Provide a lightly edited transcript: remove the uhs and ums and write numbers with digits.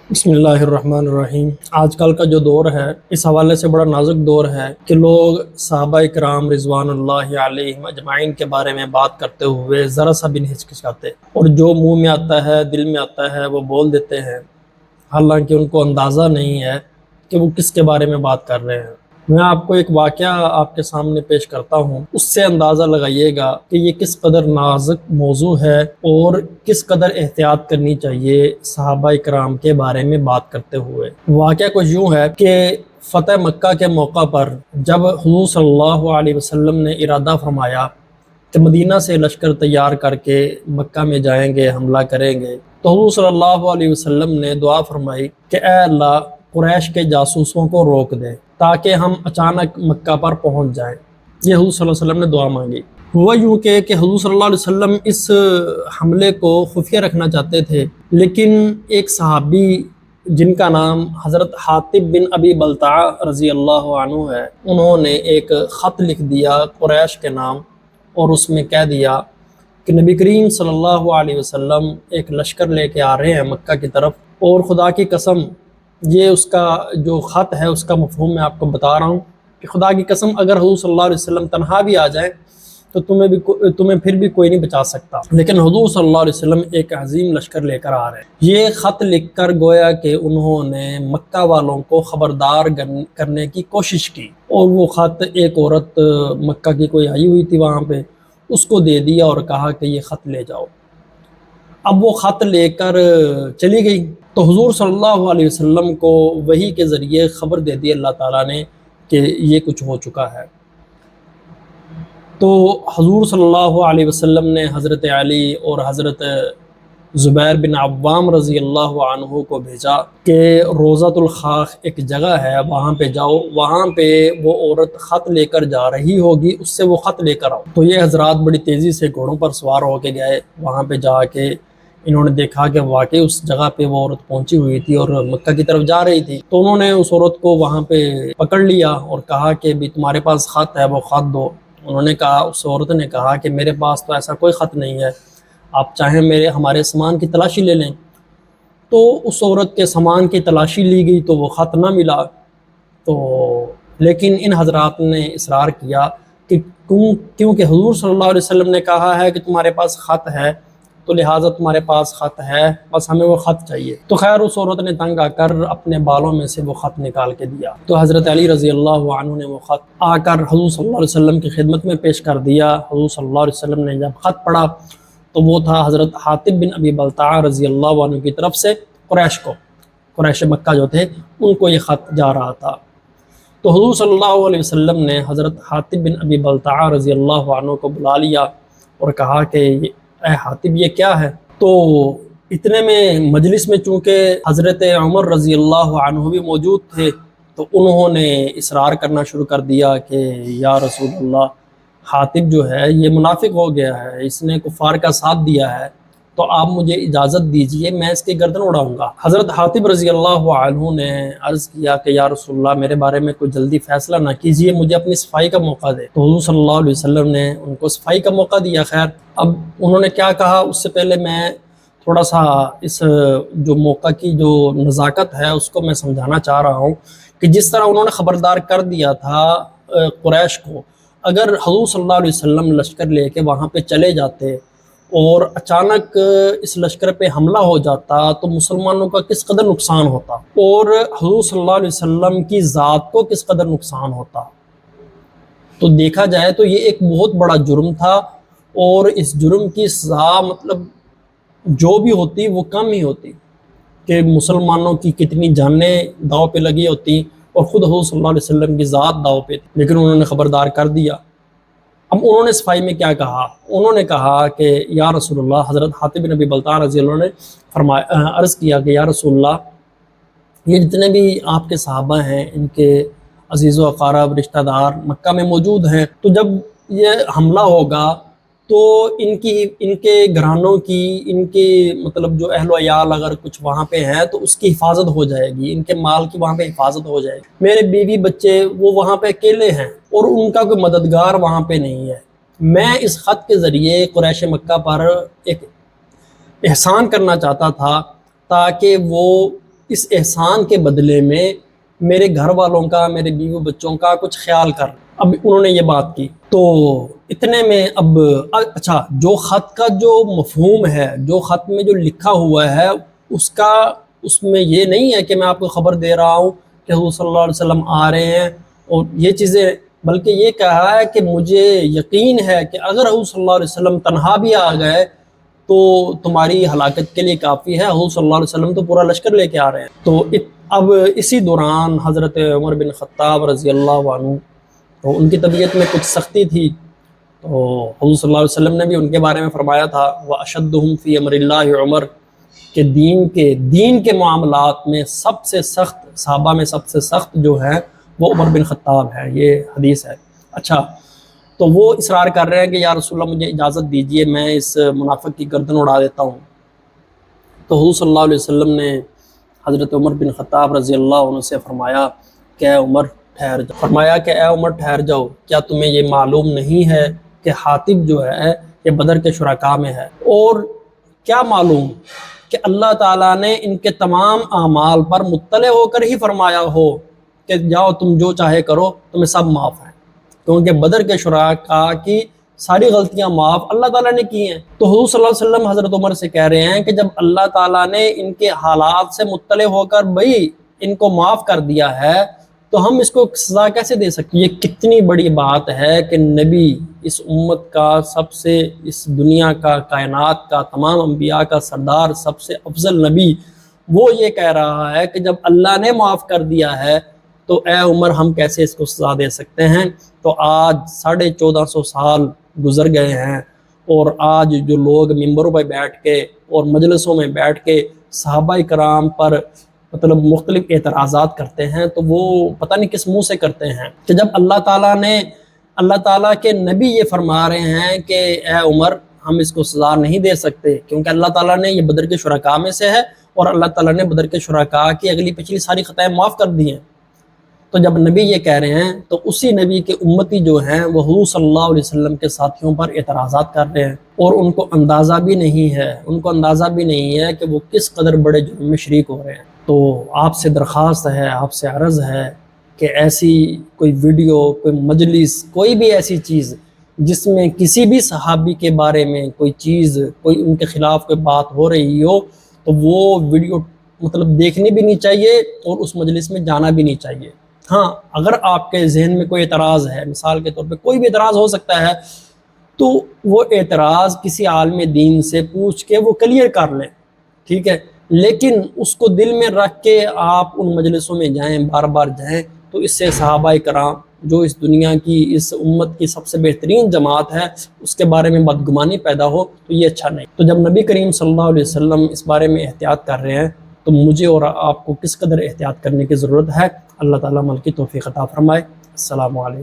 بسم اللہ الرحمن الرحیم۔ آج کل کا جو دور ہے اس حوالے سے بڑا نازک دور ہے کہ لوگ صحابہ کرام رضوان اللہ علیہم اجمعین کے بارے میں بات کرتے ہوئے ذرا سا بھی نہیں ہچکچاتے، اور جو منہ میں آتا ہے دل میں آتا ہے وہ بول دیتے ہیں، حالانکہ ان کو اندازہ نہیں ہے کہ وہ کس کے بارے میں بات کر رہے ہیں۔ میں آپ کو ایک واقعہ آپ کے سامنے پیش کرتا ہوں، اس سے اندازہ لگائیے گا کہ یہ کس قدر نازک موضوع ہے اور کس قدر احتیاط کرنی چاہیے صحابہ کرام کے بارے میں بات کرتے ہوئے۔ واقعہ کچھ یوں ہے کہ فتح مکہ کے موقع پر جب حضور صلی اللہ علیہ وسلم نے ارادہ فرمایا کہ مدینہ سے لشکر تیار کر کے مکہ میں جائیں گے، حملہ کریں گے، تو حضور صلی اللہ علیہ وسلم نے دعا فرمائی کہ اے اللہ قریش کے جاسوسوں کو روک دے تاکہ ہم اچانک مکہ پر پہنچ جائیں۔ یہ حضور صلی اللہ علیہ وسلم نے دعا مانگی۔ ہوا یوں کہ حضور صلی اللہ علیہ وسلم اس حملے کو خفیہ رکھنا چاہتے تھے، لیکن ایک صحابی جن کا نام حضرت حاطب بن ابی بلتعہ رضی اللہ عنہ ہے، انہوں نے ایک خط لکھ دیا قریش کے نام، اور اس میں کہہ دیا کہ نبی کریم صلی اللہ علیہ وسلم ایک لشکر لے کے آ رہے ہیں مکہ کی طرف، اور خدا کی قسم یہ اس کا جو خط ہے اس کا مفہوم میں آپ کو بتا رہا ہوں کہ خدا کی قسم اگر حضور صلی اللہ علیہ وسلم تنہا بھی آ جائیں تو تمہیں پھر بھی کوئی نہیں بچا سکتا، لیکن حضور صلی اللہ علیہ وسلم ایک عظیم لشکر لے کر آ رہے ہیں۔ یہ خط لکھ کر گویا کہ انہوں نے مکہ والوں کو خبردار کرنے کی کوشش کی، اور وہ خط ایک عورت مکہ کی کوئی آئی ہوئی تھی وہاں پہ، اس کو دے دیا اور کہا کہ یہ خط لے جاؤ۔ اب وہ خط لے کر چلی گئی تو حضور صلی اللہ علیہ وسلم کو وحی کے ذریعے خبر دے دی اللہ تعالیٰ نے کہ یہ کچھ ہو چکا ہے۔ تو حضور صلی اللہ علیہ وسلم نے حضرت علی اور حضرت زبیر بن عوام رضی اللہ عنہ کو بھیجا کہ روضۃ الخاخ ایک جگہ ہے، وہاں پہ جاؤ، وہاں پہ وہ عورت خط لے کر جا رہی ہوگی، اس سے وہ خط لے کر آؤ۔ تو یہ حضرات بڑی تیزی سے گھوڑوں پر سوار ہو کے گئے، وہاں پہ جا کے انہوں نے دیکھا کہ واقعی اس جگہ پہ وہ عورت پہنچی ہوئی تھی اور مکہ کی طرف جا رہی تھی۔ تو انہوں نے اس عورت کو وہاں پہ پکڑ لیا اور کہا کہ بھی تمہارے پاس خط ہے، وہ خط دو۔ انہوں نے کہا، اس عورت نے کہا کہ میرے پاس تو ایسا کوئی خط نہیں ہے، آپ چاہیں ہمارے سامان کی تلاشی لے لیں۔ تو اس عورت کے سامان کی تلاشی لی گئی تو وہ خط نہ ملا، تو لیکن ان حضرات نے اصرار کیا کہ کیونکہ حضور صلی اللہ علیہ وسلم نے کہا ہے کہ تمہارے پاس خط ہے تو لہٰذا تمہارے پاس خط ہے، بس ہمیں وہ خط چاہیے۔ تو خیر اس عورت نے تنگ آ کر اپنے بالوں میں سے وہ خط نکال کے دیا، تو حضرت علی رضی اللہ عنہ نے وہ خط آ کر حضور صلی اللہ علیہ وسلم کی خدمت میں پیش کر دیا۔ حضور صلی اللہ علیہ وسلم نے جب خط پڑھا تو وہ تھا حضرت حاطب بن ابی بلتعہ رضی اللہ عنہ کی طرف سے قریش مکہ جو تھے ان کو یہ خط جا رہا تھا۔ تو حضور صلی اللہ علیہ وسلم نے حضرت حاطب بن ابی بلتعہ رضی اللہ عنہ کو بلا لیا اور کہا کہ اے حاطب یہ کیا ہے؟ تو اتنے میں مجلس میں چونکہ حضرت عمر رضی اللہ عنہ بھی موجود تھے، تو انہوں نے اصرار کرنا شروع کر دیا کہ یا رسول اللہ، حاطب جو ہے یہ منافق ہو گیا ہے، اس نے کفار کا ساتھ دیا ہے، تو آپ مجھے اجازت دیجئے میں اس کی گردن اڑاؤں گا۔ حضرت حاطب رضی اللہ عنہ نے عرض کیا کہ یا رسول اللہ میرے بارے میں کوئی جلدی فیصلہ نہ کیجئے، مجھے اپنی صفائی کا موقع دے۔ تو حضور صلی اللہ علیہ وسلم نے ان کو صفائی کا موقع دیا۔ خیر اب انہوں نے کیا کہا، اس سے پہلے میں تھوڑا سا اس جو موقع کی جو نزاکت ہے اس کو میں سمجھانا چاہ رہا ہوں کہ جس طرح انہوں نے خبردار کر دیا تھا قریش کو، اگر حضور صلی اللہ علیہ وسلم لشکر لے کے وہاں پہ چلے جاتے اور اچانک اس لشکر پہ حملہ ہو جاتا تو مسلمانوں کا کس قدر نقصان ہوتا، اور حضور صلی اللہ علیہ وسلم کی ذات کو کس قدر نقصان ہوتا۔ تو دیکھا جائے تو یہ ایک بہت بڑا جرم تھا، اور اس جرم کی سزا مطلب جو بھی ہوتی وہ کم ہی ہوتی کہ مسلمانوں کی کتنی جانیں داؤ پہ لگی ہوتی اور خود حضور صلی اللہ علیہ وسلم کی ذات داؤ پہ تھی، لیکن انہوں نے خبردار کر دیا۔ اب انہوں نے صفائی میں کیا کہا، انہوں نے کہا کہ یا رسول اللہ، حضرت حاطب بن ابی بلتعہ رضی اللہ عنہ نے عرض کیا کہ یا رسول اللہ، یہ جتنے بھی آپ کے صحابہ ہیں ان کے عزیز و اقارب رشتہ دار مکہ میں موجود ہیں، تو جب یہ حملہ ہوگا تو ان کے گھرانوں کی، ان کے مطلب جو اہل و عیال اگر کچھ وہاں پہ ہیں تو اس کی حفاظت ہو جائے گی، ان کے مال کی وہاں پہ حفاظت ہو جائے گی۔ میرے بیوی بچے وہ وہاں پہ اکیلے ہیں اور ان کا کوئی مددگار وہاں پہ نہیں ہے۔ میں اس خط کے ذریعے قریش مکہ پر ایک احسان کرنا چاہتا تھا تاکہ وہ اس احسان کے بدلے میں میرے گھر والوں کا، میرے بیوی بچوں کا کچھ خیال کر۔ اب انہوں نے یہ بات کی تو اتنے میں اب اچھا، جو خط کا جو مفہوم ہے، جو خط میں جو لکھا ہوا ہے، اس میں یہ نہیں ہے کہ میں آپ کو خبر دے رہا ہوں کہ حضور صلی اللہ علیہ وسلم آ رہے ہیں اور یہ چیزیں، بلکہ یہ کہا ہے کہ مجھے یقین ہے کہ اگر حضور صلی اللہ علیہ وسلم تنہا بھی آ گئے تو تمہاری ہلاکت کے لیے کافی ہے، حضور صلی اللہ علیہ وسلم تو پورا لشکر لے کے آ رہے ہیں۔ تو اب اسی دوران حضرت عمر بن خطاب رضی اللہ عنہ، تو ان کی طبیعت میں کچھ سختی تھی، تو حضور صلی اللہ علیہ وسلم نے بھی ان کے بارے میں فرمایا تھا وَأَشَدُّهُمْ فِي أَمْرِ اللَّهِ عمر، کہ دین کے معاملات میں سب سے سخت، صحابہ میں سب سے سخت جو ہے وہ عمر بن خطاب ہے، یہ حدیث ہے۔ اچھا، تو وہ اصرار کر رہے ہیں کہ یا رسول اللہ مجھے اجازت دیجئے، میں اس منافق کی گردن اڑا دیتا ہوں۔ تو حضور صلی اللہ علیہ وسلم نے حضرت عمر بن خطاب رضی اللہ عنہ سے فرمایا کہ اے عمر ٹھہر جاؤ، فرمایا کہ اے عمر ٹھہر جاؤ، کیا تمہیں یہ معلوم نہیں ہے کہ حاطب جو ہے یہ بدر کے شرکاء میں ہے، اور کیا معلوم کہ اللہ تعالیٰ نے ان کے تمام اعمال پر مطلع ہو کر ہی فرمایا ہو کہ جاؤ تم جو چاہے کرو، تمہیں سب معاف ہیں، کیونکہ بدر کے شرکاء کی ساری غلطیاں معاف اللہ تعالیٰ نے کی ہیں۔ تو حضور صلی اللہ علیہ وسلم حضرت عمر سے کہہ رہے ہیں کہ جب اللہ تعالیٰ نے ان کے حالات سے مطلع ہو کر بھئی ان کو معاف کر دیا ہے تو ہم اس کو سزا کیسے دے سکتے؟ یہ کتنی بڑی بات ہے کہ نبی، اس امت کا سب سے، اس دنیا کا، کائنات کا، تمام انبیاء کا سردار، سب سے افضل نبی، وہ یہ کہہ رہا ہے کہ جب اللہ نے معاف کر دیا ہے تو اے عمر ہم کیسے اس کو سزا دے سکتے ہیں؟ تو آج 1450 سال گزر گئے ہیں، اور آج جو لوگ ممبروں پہ بیٹھ کے اور مجلسوں میں بیٹھ کے صحابہ کرام پر مطلب مختلف اعتراضات کرتے ہیں، تو وہ پتہ نہیں کس منہ سے کرتے ہیں کہ جب اللہ تعالیٰ کے نبی یہ فرما رہے ہیں کہ اے عمر ہم اس کو سزا نہیں دے سکتے کیونکہ اللہ تعالیٰ نے یہ بدر کے شرکاء میں سے ہے، اور اللہ تعالیٰ نے بدر کے شرکاء کی اگلی پچھلی ساری خطائیں معاف کر دی ہیں۔ تو جب نبی یہ کہہ رہے ہیں تو اسی نبی کے امتی جو ہیں وہ حضور صلی اللہ علیہ وسلم کے ساتھیوں پر اعتراضات کر رہے ہیں، اور ان کو اندازہ بھی نہیں ہے کہ وہ کس قدر بڑے جرم میں شریک ہو رہے ہیں۔ تو آپ سے درخواست ہے، آپ سے عرض ہے کہ ایسی کوئی ویڈیو، کوئی مجلس، کوئی بھی ایسی چیز جس میں کسی بھی صحابی کے بارے میں کوئی چیز، کوئی ان کے خلاف کوئی بات ہو رہی ہو، تو وہ ویڈیو مطلب دیکھنی بھی نہیں چاہیے اور اس مجلس میں جانا بھی نہیں چاہیے۔ ہاں، اگر آپ کے ذہن میں کوئی اعتراض ہے، مثال کے طور پہ کوئی بھی اعتراض ہو سکتا ہے، تو وہ اعتراض کسی عالم دین سے پوچھ کے وہ کلیئر کر لیں، ٹھیک ہے، لیکن اس کو دل میں رکھ کے آپ ان مجلسوں میں جائیں، بار بار جائیں، تو اس سے صحابہ کرام جو اس دنیا کی، اس امت کی سب سے بہترین جماعت ہے، اس کے بارے میں بدگمانی پیدا ہو، تو یہ اچھا نہیں۔ تو جب نبی کریم صلی اللہ علیہ وسلم اس بارے میں احتیاط کر رہے ہیں تو مجھے اور آپ کو کس قدر احتیاط کرنے کی ضرورت ہے؟ اللہ تعالیٰ عمل کی توفیق عطا فرمائے۔ السلام علیکم۔